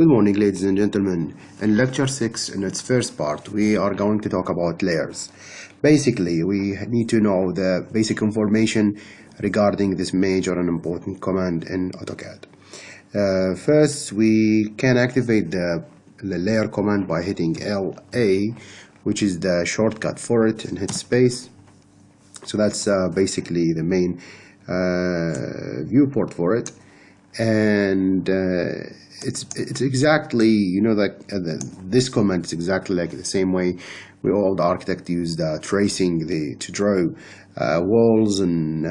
Good morning, ladies and gentlemen. In lecture 6, in its first part, we are going to talk about layers. Basically, we need to know the basic information regarding this major and important command in AutoCAD. First, we can activate the layer command by hitting LA, which is the shortcut for it, and hit space. So that's basically the main viewport for it. And it's exactly, you know, like this command is exactly like the same way we all the architect use the tracing to draw walls and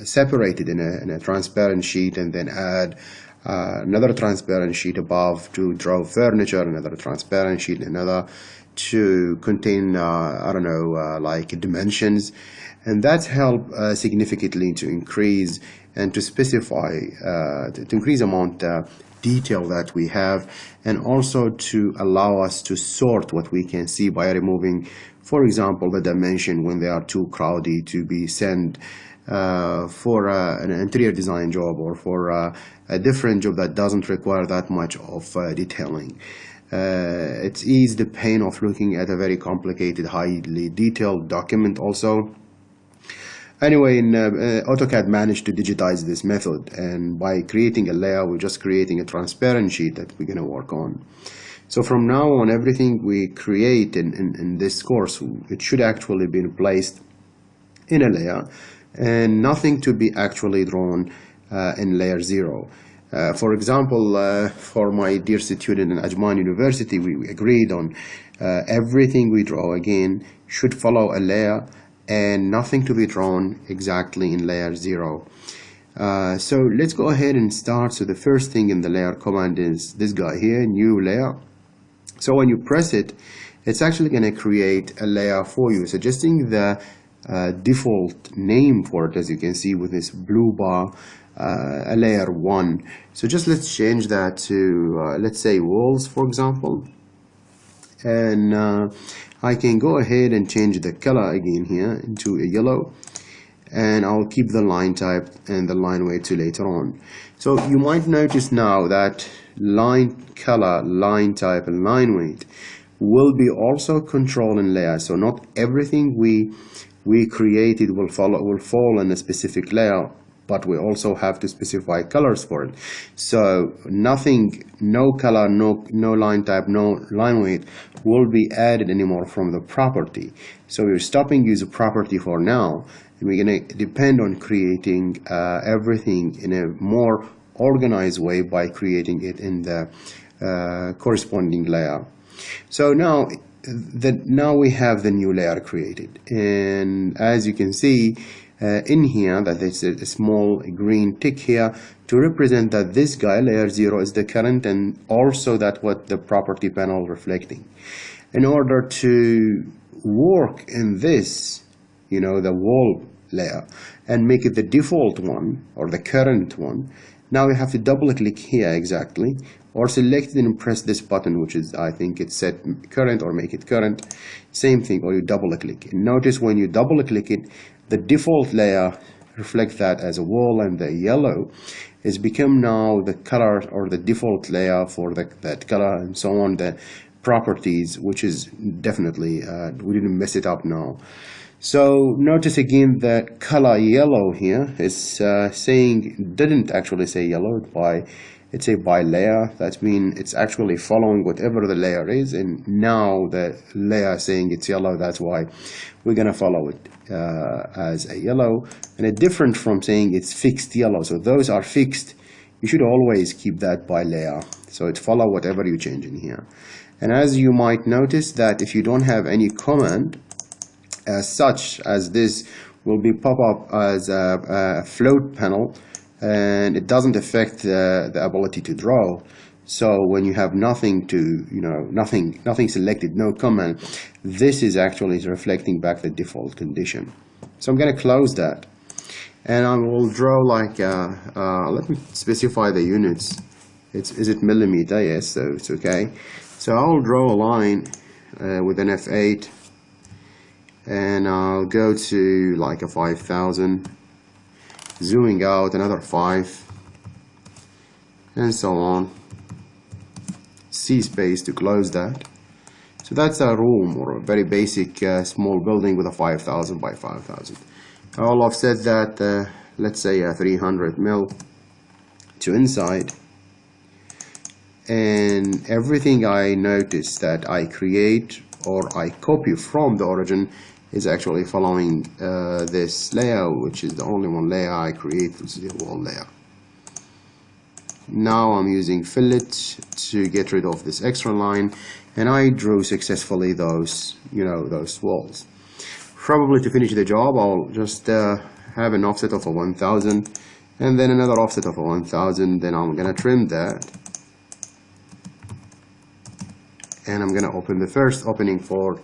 separate it in a transparent sheet, and then add another transparent sheet above to draw furniture, another transparent sheet, another to contain I don't know, like dimensions. And that's help significantly to increase and to specify to increase amount detail that we have, and also to allow us to sort what we can see by removing, for example, the dimension when they are too crowded to be sent for an interior design job, or for a different job that doesn't require that much of detailing. It eases the pain of looking at a very complicated, highly detailed document also. Anyway, AutoCAD managed to digitize this method, and by creating a layer, we're just creating a transparent sheet that we're going to work on. So from now on, everything we create in this course, it should actually be placed in a layer, and nothing to be actually drawn in layer 0. For example, for my dear student in Ajman University, we agreed on everything we draw again should follow a layer, and nothing to be drawn exactly in layer 0. So let's go ahead and start. So the first thing in the layer command is this guy here, new layer. So when you press it, it's actually going to create a layer for you, suggesting the default name for it, as you can see with this blue bar, a layer 1. So just let's change that to let's say walls, for example. And I can go ahead and change the color again here into a yellow, and I'll keep the line type and the line weight to later on. So you might notice now that line color, line type, and line weight will be also controlled in layer. So not everything we created will fall in a specific layer, but we also have to specify colors for it. So nothing, no color, no line type, no line weight will be added anymore from the property. So we're stopping use of property for now, and we're going to depend on creating everything in a more organized way by creating it in the corresponding layer. So now we have the new layer created, and as you can see in here, that there's a small green tick here to represent that this guy, layer 0, is the current, and also that what the property panel reflecting. In order to work in this, you know, the wall layer, and make it the default one or the current one, now we have to double click here exactly, or select it and press this button, which is, I think it's set current, or make it current. Same thing, or you double click. And notice when you double click it, the default layer reflects that as a wall, and the yellow is become now the color or the default layer for that color, and so on, the properties, which is definitely we didn't mess it up now. So notice again that color yellow here is saying, didn't actually say yellow, it's a by layer. That means it's actually following whatever the layer is, and now the layer saying it's yellow, that's why we're gonna follow it as a yellow. And it's different from saying it's fixed yellow. So those are fixed. You should always keep that by layer, so it follow whatever you change in here. And as you might notice that if you don't have any command as such as this, will be pop up as a float panel, and it doesn't affect the ability to draw. So when you have nothing to, you know, nothing selected, no command, this is actually reflecting back the default condition. So I'm going to close that, and I will draw like let me specify the units. Is it millimeter? Yes, so it's okay. So I'll draw a line with an F8, and I'll go to like a 5,000, zooming out another 5, and so on. C space to close that. So that's a room, or a very basic small building with a 5,000 by 5,000. I'll offset that, let's say 300 mil to inside. And everything I notice that I create or I copy from the origin is actually following this layout, which is the only one layer I create, which is the wall layer. Now I'm using fillet to get rid of this extra line, and I drew successfully those, those walls. Probably to finish the job, I'll just have an offset of a 1000 and then another offset of a 1000. Then I'm gonna trim that, and I'm gonna open the first opening for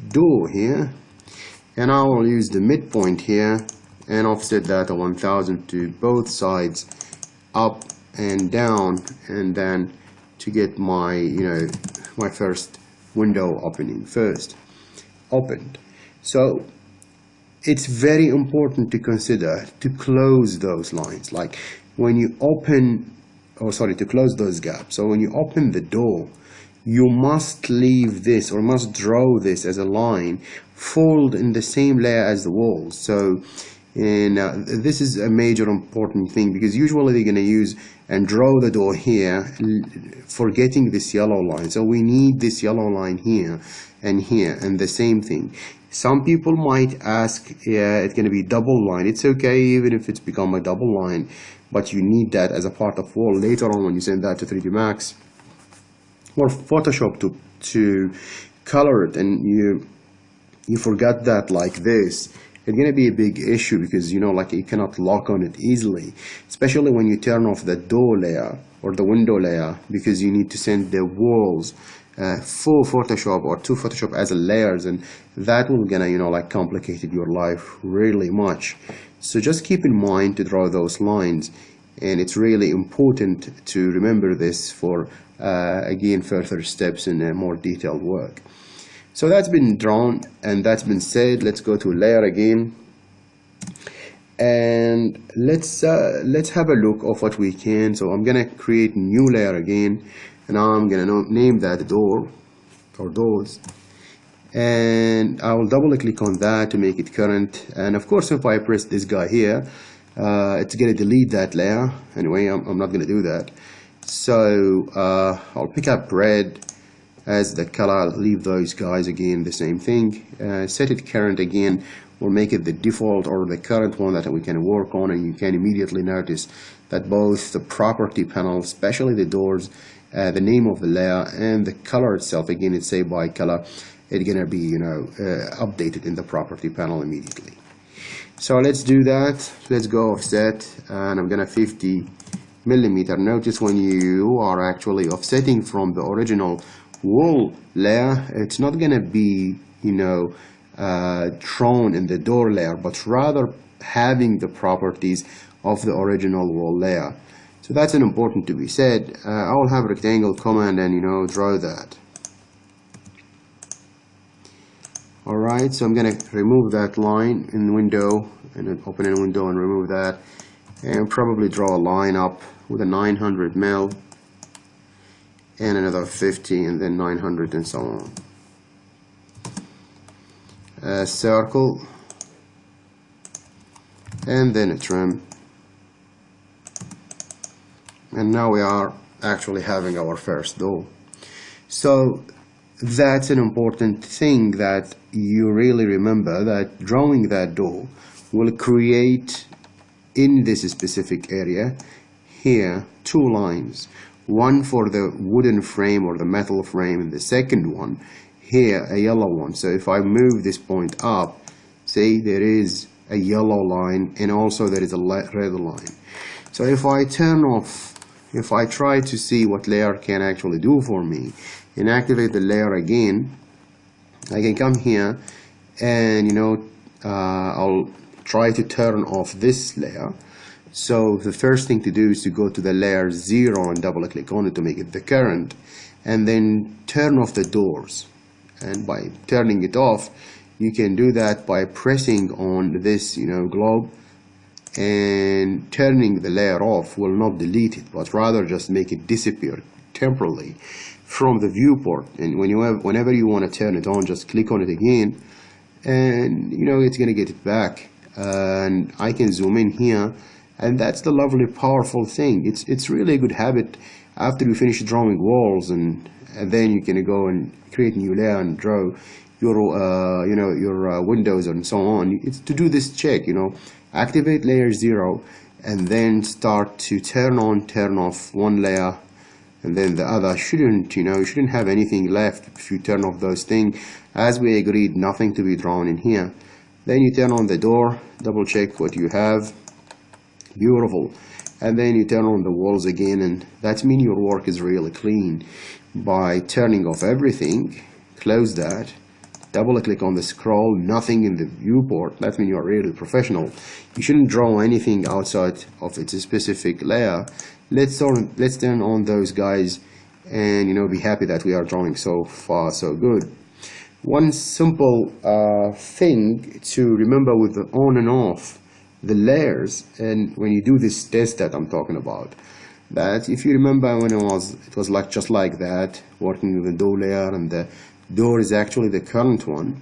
door here, and I will use the midpoint here and offset that a 1000 to both sides, up and down, and then to get my my first window opening first opened. So it's very important to consider to close those lines, like when you open, to close those gaps. So when you open the door, you must leave this, or must draw this as a line fold in the same layer as the walls. So this is a major important thing, because usually they're going to use and draw the door here, forgetting this yellow line. So we need this yellow line here, and the same thing. Some people might ask, yeah, it's going to be double line. It's okay even if it's become a double line, but you need that as a part of wall later on when you send that to 3D Max or Photoshop to color it, and you forgot that like this. It's going to be a big issue, because like you cannot lock on it easily, especially when you turn off the door layer or the window layer, because you need to send the walls full Photoshop or to Photoshop as layers, and that will gonna like complicate your life really much. So just keep in mind to draw those lines, and it's really important to remember this for again further steps in more detailed work. So that's been drawn and that's been said. Let's go to layer again, and let's have a look of what we can. So I'm gonna create new layer again, and I'm gonna name that door or doors, and I will double click on that to make it current. And of course, if I press this guy here, it's gonna delete that layer. Anyway, I'm not gonna do that. So I'll pick up red as the color. I'll leave those guys again the same thing. Set it current again. We'll make it the default or the current one that we can work on, and you can immediately notice that both the property panel, especially the doors, the name of the layer, and the color itself, again it's saved by color, it's gonna be updated in the property panel immediately. So let's do that. Let's go offset, and I'm gonna 50 millimeter. Notice when you are actually offsetting from the original wall layer, it's not gonna be thrown in the door layer, but rather having the properties of the original wall layer. So that's an important to be said. I will have rectangle command and draw that. Alright, so I'm gonna remove that line in window, and then open a window and remove that, and probably draw a line up with a 900 mil and another 50, and then 900, and so on. A circle, and then a trim, and now we are actually having our first door. So that's an important thing that you really remember, that drawing that door will create in this specific area here two lines, one for the wooden frame or the metal frame, and the second one here a yellow one. So if I move this point up, see, there is a yellow line, and also there is a red line. So if I turn off, if I try to see what layer can actually do for me and activate the layer again, I can come here and I'll try to turn off this layer. So the first thing to do is to go to the layer 0 and double click on it to make it the current, and then turn off the doors. And by turning it off, you can do that by pressing on this globe, and turning the layer off will not delete it, but rather just make it disappear temporarily from the viewport. And whenever you want to turn it on, just click on it again, and it's going to get it back. And I can zoom in here, and that's the lovely, powerful thing. It's really a good habit after you finish drawing walls, and then you can go and create a new layer and draw your windows and so on. It's to do this check, activate layer 0, and then start to turn on, turn off one layer, and then the other. You shouldn't have anything left if you turn off those things. As we agreed, nothing to be drawn in here. Then you turn on the door, double check what you have. Beautiful. And then you turn on the walls again, and that means your work is really clean. By turning off everything, close that, double click on the scroll, nothing in the viewport. That means you're really professional. You shouldn't draw anything outside of its specific layer. Let's turn on those guys, and be happy that we are drawing so far so good. One simple thing to remember with the on and off the layers, and when you do this test that I'm talking about, that if you remember when it was like just like that, working with the door layer, and the door is actually the current one.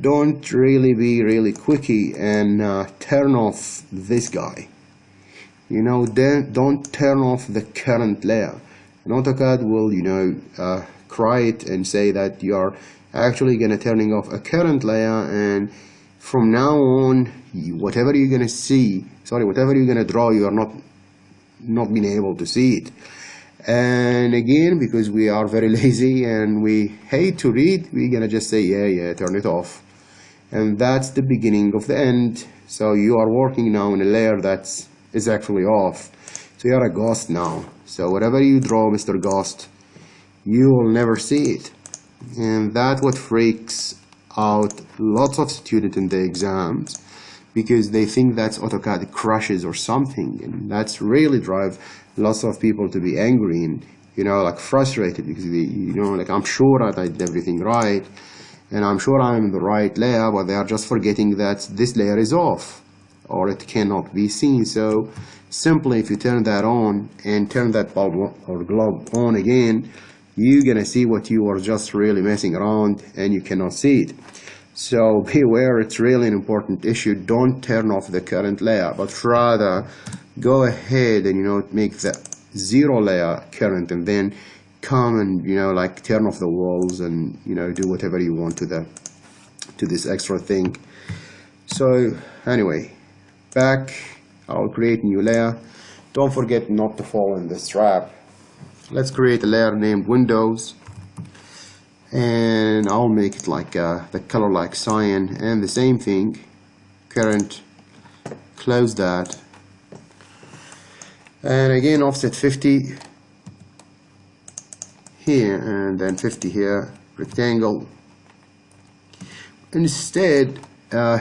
Don't really be really quickie and turn off this guy. Don't turn off the current layer. And AutoCAD will cry it and say that you're actually gonna turning off a current layer, and from now on, whatever you're gonna draw, you are not being able to see it. And again, because we are very lazy and we hate to read, we're gonna just say yeah, turn it off. And that's the beginning of the end. So you are working now in a layer that is actually off. So you're a ghost now. So whatever you draw, Mr. Ghost, you will never see it. And that's what freaks out lots of students in the exams, because they think that's AutoCAD crashes or something, and that's really drive lots of people to be angry and like frustrated, because I'm sure I did everything right, and I'm sure I'm in the right layer, but they are just forgetting that this layer is off or it cannot be seen. So simply, if you turn that on and turn that bulb or globe on again, you're gonna see what you were just really messing around, and you cannot see it. So beware, it's really an important issue. Don't turn off the current layer, but rather go ahead and make the 0 layer current, and then come and like turn off the walls and do whatever you want to this extra thing. So anyway, back, I'll create a new layer. Don't forget not to fall in this trap. Let's create a layer named Windows, and I'll make it like the color like cyan, and the same thing, current, close that, and again offset 50 here, and then 50 here, rectangle. Instead,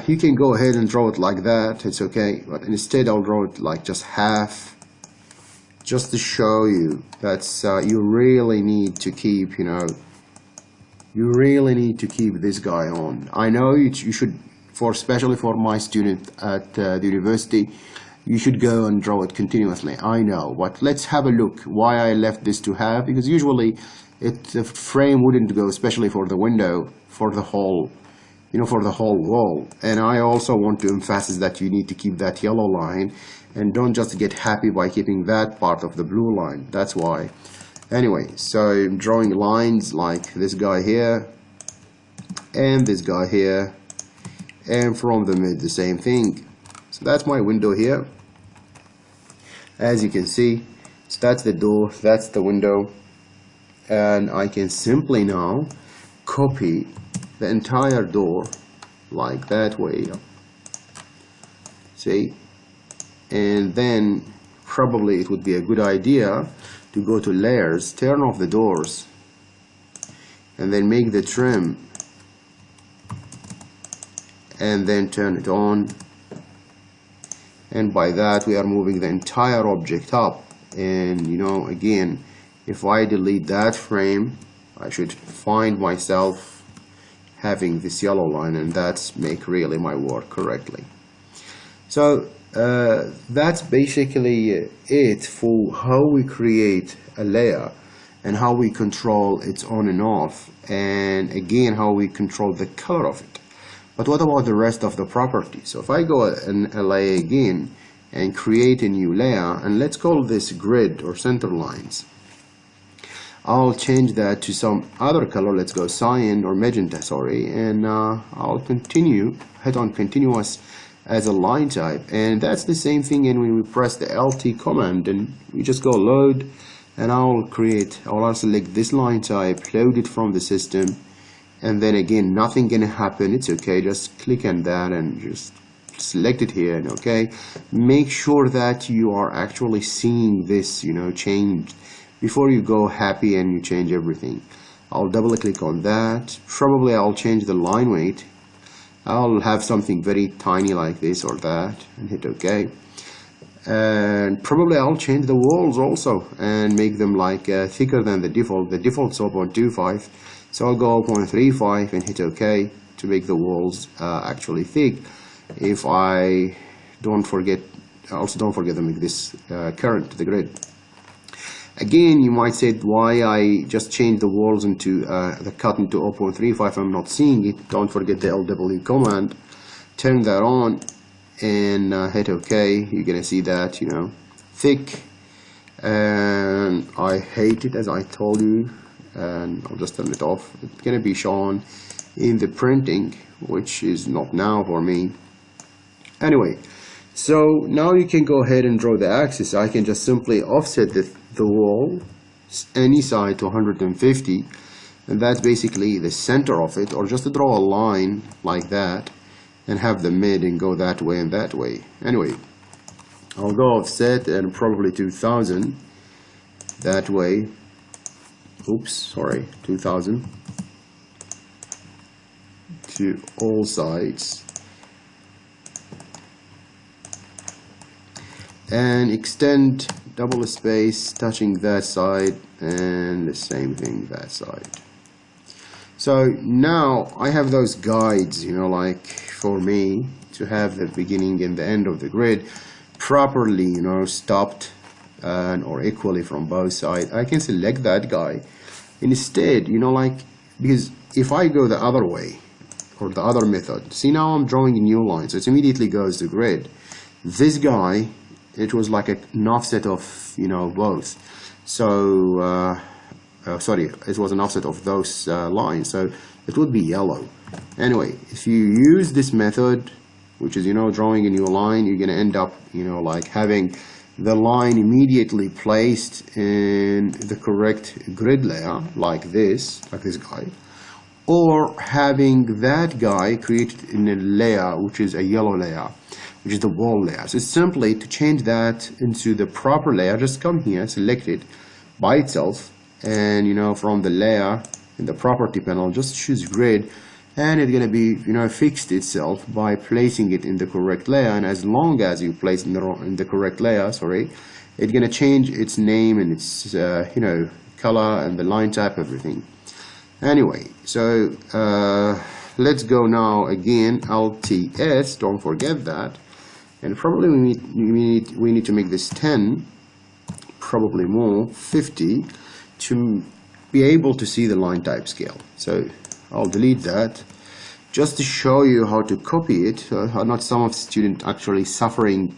you can go ahead and draw it like that, it's okay, but instead I'll draw it like just half, just to show you that you really need to keep this guy on. I know you should, especially for my student at the university, you should go and draw it continuously. I know, but let's have a look why I left this to half, because usually the frame wouldn't go, especially for the window, for the whole wall. And I also want to emphasize that you need to keep that yellow line, and don't just get happy by keeping that part of the blue line. That's why. Anyway, so I'm drawing lines like this guy here and this guy here, and from the mid the same thing. So that's my window here, as you can see. So that's the door, that's the window, and I can simply now copy the entire door like that way, see, and then probably it would be a good idea to go to layers, turn off the doors, and then make the trim, and then turn it on, and by that we are moving the entire object up. And again, if I delete that frame, I should find myself having this yellow line, and that's make really my work correctly. So that's basically it for how we create a layer. and how we control its on and off, and again how we control the color of it. But what about the rest of the property? So if I go and layer again and create a new layer, and let's call this grid or center lines, I'll change that to some other color. Let's go cyan or magenta, sorry, and I'll hit on continuous as a line type, and that's the same thing. And when we press the LT command and we just go load, and I'll select this line type, load it from the system, and then again nothing gonna happen. It's okay, just click on that and just select it here, and okay, make sure that you are actually seeing this change before you go happy and you change everything. I'll double click on that. Probably I'll change the line weight. I'll have something very tiny like this or that, and hit OK. And probably I'll change the walls also and make them like thicker than the default. The default's 0.25, so I'll go 0.35 and hit OK to make the walls actually thick. If I don't forget to make this current to the grid. Again, you might say why I just changed the walls into the cut into 0.35. I'm not seeing it. Don't forget the LW command. Turn that on and hit OK. You're gonna see that thick, and I hate it as I told you, and I'll just turn it off. It's gonna be shown in the printing, which is not now for me. Anyway, so now you can go ahead and draw the axis. I can just simply offset the wall any side to 150, and that's basically the center of it, or just to draw a line like that and have the mid and go that way and that way. Anyway, I'll go offset and probably 2000 that way. Oops, sorry, 2000 to all sides, and extend double space touching that side, and the same thing that side. So now I have those guides, like for me to have the beginning and the end of the grid properly, stopped or equally from both sides. I can select that guy instead, because if I go the other way or the other method, see, now I'm drawing a new line, so it immediately goes to grid. This guy, it was like an offset of both, so sorry, it was an offset of those lines, so it would be yellow. Anyway, if you use this method, which is drawing a new line, you're gonna end up like having the line immediately placed in the correct grid layer like this guy, or having that guy created in a layer which is a yellow layer, which is the wall layer. So simply to change that into the proper layer, just come here, select it by itself, and from the layer in the property panel, just choose grid, and it's going to be fixed itself by placing it in the correct layer. And as long as you place in the correct layer, sorry, it's going to change its name and its color and the line type, everything. Anyway, so let's go now again, LTS, don't forget that, and probably we need to make this 10, probably more, 50, to be able to see the line type scale. So I'll delete that just to show you how to copy it. Not some of the students actually suffering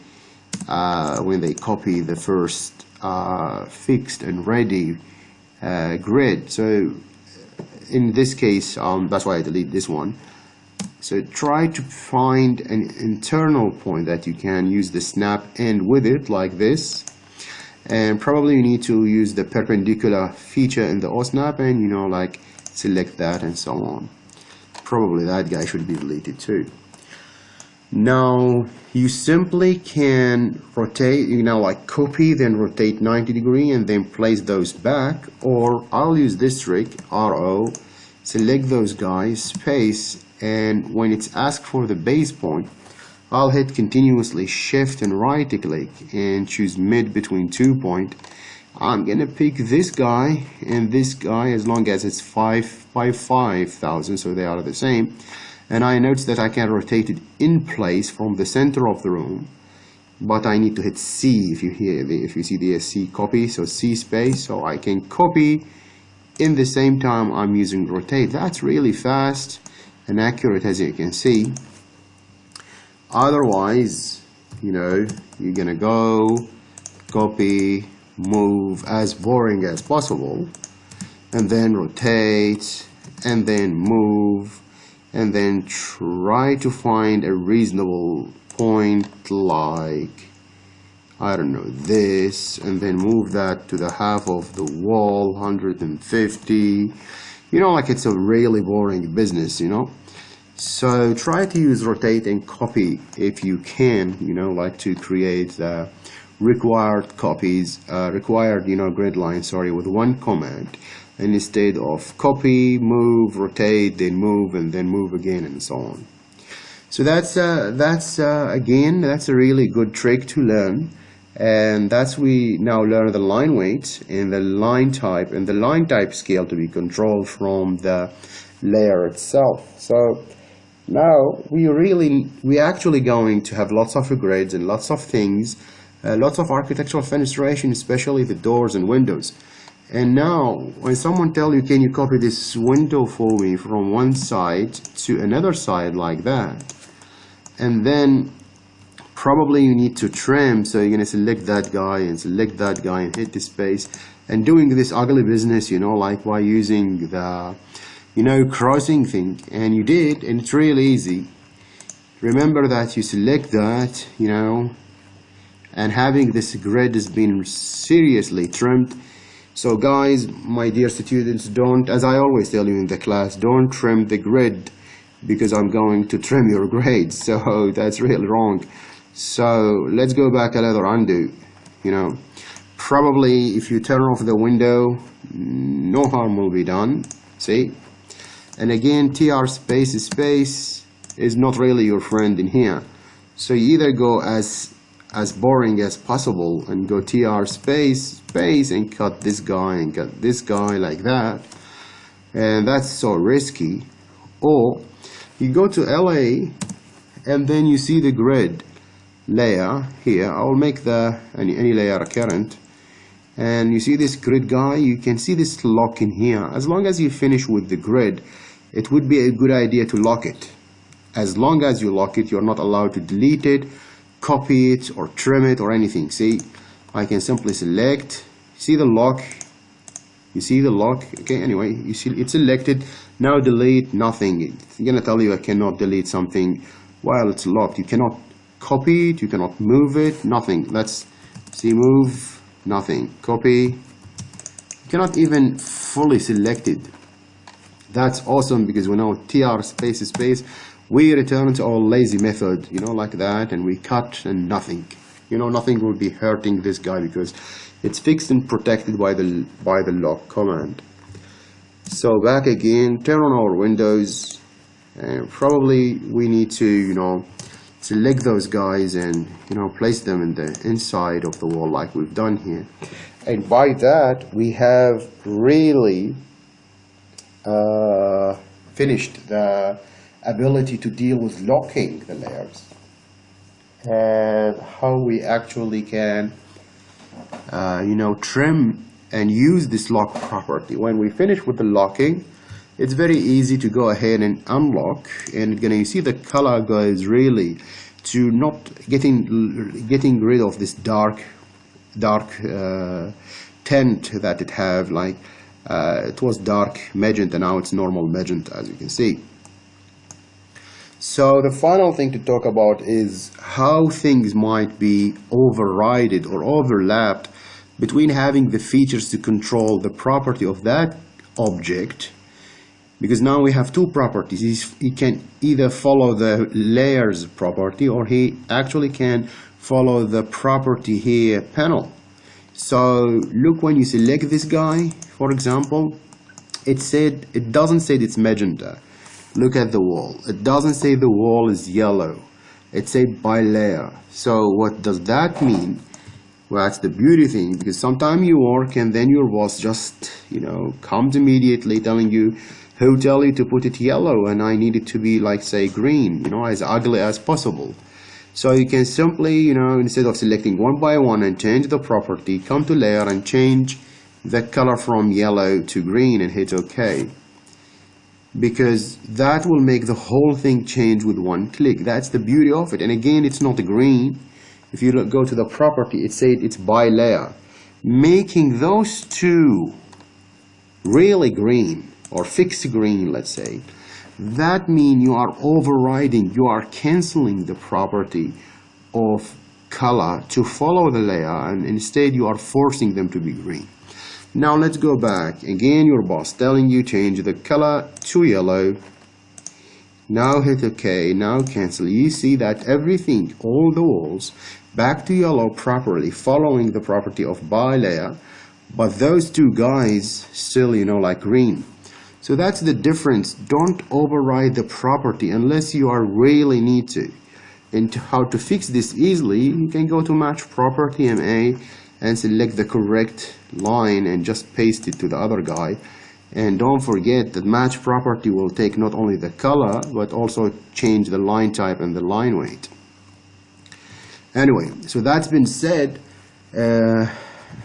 when they copy the first fixed and ready grid. So in this case, that's why I delete this one. So try to find an internal point that you can use the snap end with it like this, and probably you need to use the perpendicular feature in the OSNAP and like select that and so on. Probably that guy should be deleted too. Now you simply can rotate, like copy, then rotate 90 degrees and then place those back, or I'll use this trick, RO, select those guys, space, and when it's asked for the base point, I'll hit continuously shift and right click and choose mid between 2 points. I'm gonna pick this guy and this guy, as long as it's 5 by 5,000, so they are the same. And I notice that I can rotate it in place from the center of the room but I need to hit C if you see the C copy, so C space, so I can copy in the same time I'm using rotate. That's really fast and accurate, as you can see. Otherwise, you're gonna go copy, move, as boring as possible, and then rotate, and then move, and then try to find a reasonable point, like, I don't know, this, and then move that to the half of the wall, 150. Like it's a really boring business, So try to use rotate and copy if you can, like to create the required copies, grid line, with one command, and instead of copy, move, rotate, then move, and then move again, and so on. So that's again, that's a really good trick to learn, and we now learn the line weight and the line type and the line type scale to be controlled from the layer itself. So now we actually going to have lots of grids and lots of things, lots of architectural fenestration, especially the doors and windows. And now when someone tells you, can you copy this window for me from one side to another side like that, and then probably you need to trim, so you're going to select that guy and select that guy and hit the space, and doing this ugly business, like by using the crossing thing, and you did, and it's really easy. Remember that you select that, and having this grid has been seriously trimmed. So guys, my dear students, don't, as I always tell you in the class, don't trim the grid, because I'm going to trim your grades. So that's really wrong. So let's go back a little, undo. Probably if you turn off the window, no harm will be done. See? And again, TR space is not really your friend in here. So you either go as boring as possible and go TR space and cut this guy and cut this guy like that, and that's so risky. Or you go to LA and then you see the grid layer here. I'll make any layer a current, and you see this grid guy, you can see this lock in here. As long as you finish with the grid, it would be a good idea to lock it. As long as you lock it, you're not allowed to delete it, copy it, or trim it, or anything. See, I can simply select, see the lock, you see the lock, okay, anyway, you see it's selected. Now delete, nothing. It's gonna tell you I cannot delete something while it's locked. You cannot copy it, you cannot move it, nothing. Let's see, move, nothing, copy, you cannot even fully select it. That's awesome, because we know TR space, we return to our lazy method, like that, and we cut, and nothing, nothing will be hurting this guy because it's fixed and protected by the lock command. So back again, turn on our windows, and probably we need to, select those guys and, place them in the inside of the wall like we've done here. And by that, we have really finished the ability to deal with locking the layers, and how we actually can trim and use this lock property. When we finish with the locking, it's very easy to go ahead and unlock, and you see the color goes really to not getting rid of this dark tint that it have, like it was dark magenta, now it's normal magenta, as you can see. So the final thing to talk about is how things might be overridden or overlapped between having the features to control the property of that object, because now we have two properties. He can either follow the layers property, or he actually can follow the property here panel. So look, when you select this guy, for example, it doesn't say it's magenta. Look at the wall. It doesn't say the wall is yellow. It said by layer. So what does that mean? Well, that's the beauty thing, because sometimes you work and then your boss just, comes immediately telling you, he'll tell you to put it yellow, and I need it to be like, say, green, as ugly as possible. So you can simply, instead of selecting one by one and change the property, come to layer and change the color from yellow to green and hit OK. Because that will make the whole thing change with one click. That's the beauty of it. And again, it's not green. If you go to the property, it says it's by layer. Making those two really green or fixed green, let's say, that means you are overriding, you are canceling the property of color to follow the layer, and instead you are forcing them to be green. Now let's go back. Again, your boss telling you change the color to yellow. Now hit OK, now cancel. You see that everything, all the walls, back to yellow properly, following the property of by layer, but those two guys still, like green. So that's the difference. Don't override the property unless you are really need to. And how to fix this easily, you can go to match property MA and select the correct line and just paste it to the other guy. And don't forget that match property will take not only the color but also change the line type and the line weight. Anyway, so that's been said.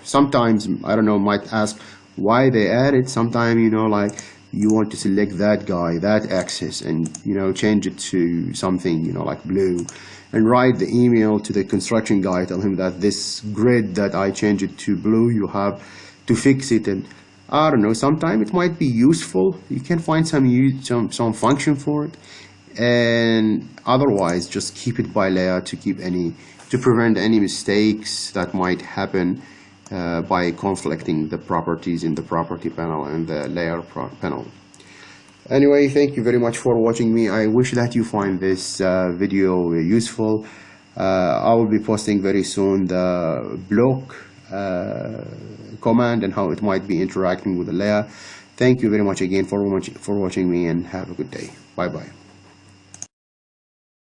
Sometimes, I don't know, might ask why they added. Sometimes, like you want to select that guy, that axis, and change it to something like blue, and write the email to the construction guy, tell him that this grid that I changed it to blue, you have to fix it. And I don't know, sometimes it might be useful. You can find some function for it, and otherwise just keep it by layer to prevent any mistakes that might happen by conflicting the properties in the property panel and the layer panel. Anyway, thank you very much for watching me. I wish that you find this video useful. I will be posting very soon the block command and how it might be interacting with the layer. Thank you very much again for watching me, and have a good day. Bye bye.